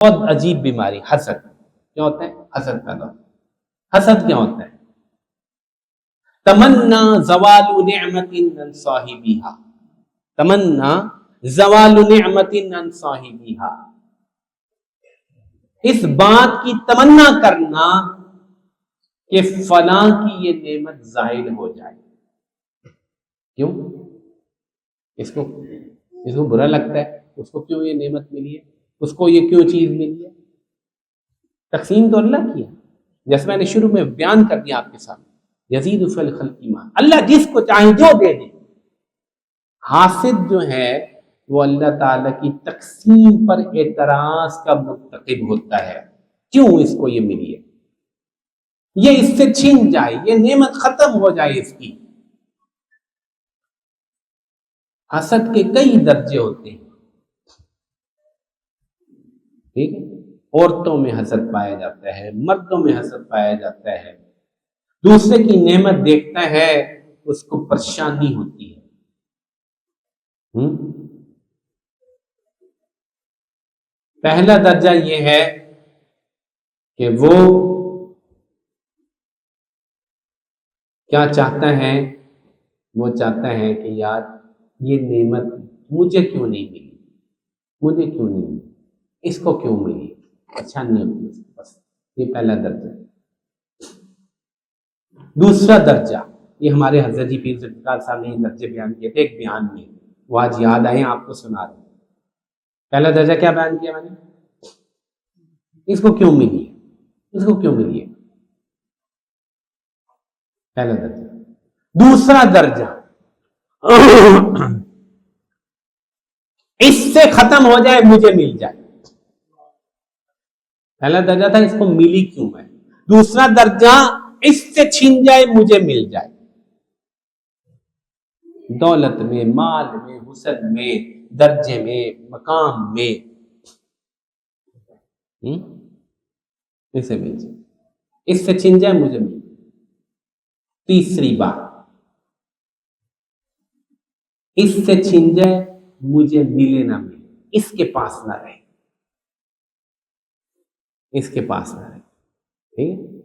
بہت عجیب بیماری حسد کیا ہوتا ہے؟ حسد پیدا ہوتا ہے۔ حسد کیا ہوتا ہے؟ تمنا زوال نعمت عن صاحبها، تمنا زوال نعمت عن صاحبها، اس بات کی تمنا کرنا کہ فلاں کی یہ نعمت زائل ہو جائے۔ کیوں؟ اس کو برا لگتا ہے، اس کو کیوں یہ نعمت ملی ہے، اس کو یہ کیوں چیز ملی ہے؟ تقسیم تو اللہ کی ہے، جیسے میں نے شروع میں بیان کر دیا آپ کے سامنے، یزید فی الخلق ایمان، اللہ جس کو چاہے جو دے دے۔ حاسد جو ہے وہ اللہ تعالیٰ کی تقسیم پر اعتراض کا مرتکب ہوتا ہے، کیوں اس کو یہ ملی ہے، یہ اس سے چھن جائے، یہ نعمت ختم ہو جائے اس کی۔ حسد کے کئی درجے ہوتے ہیں، ٹھیک ہے؟ عورتوں میں حسد پایا جاتا ہے، مردوں میں حسد پایا جاتا ہے، دوسرے کی نعمت دیکھتا ہے اس کو پریشانی ہوتی ہے۔ پہلا درجہ یہ ہے کہ وہ کیا چاہتا ہے، وہ چاہتا ہے کہ یار یہ نعمت مجھے کیوں نہیں ملی، مجھے کیوں نہیں ملی، اس کو کیوں ملی، اچھا نہیں ملی، بس یہ پہلا درجہ ہے۔ دوسرا درجہ، یہ ہمارے حضرت جی پیر ذوالفقار صاحب نے درجے بیان کیے تھے ایک بیان میں، وہ آج یاد آئے آپ کو سنا رہے ہیں۔ پہلا درجہ کیا بیان کیا میں نے؟ اس کو کیوں ملی ہے، اس کو کیوں ملی ہے، پہلا درجہ۔ دوسرا درجہ، اس سے ختم ہو جائے مجھے مل جائے۔ پہلا درجہ تھا اس کو ملی کیوں ہے، دوسرا درجہ اس سے چھین جائے مجھے مل جائے۔ دولت میں، مال میں، حسن میں، درجے میں، مقام میں، اسے مل جائے، اس سے چھین جائے مجھے مل جائے۔ تیسری بات، اس سے چھین جائے مجھے ملے نہ ملے، اس کے پاس نہ رہے، اس کے پاس نہ رہے، ٹھیک ہے؟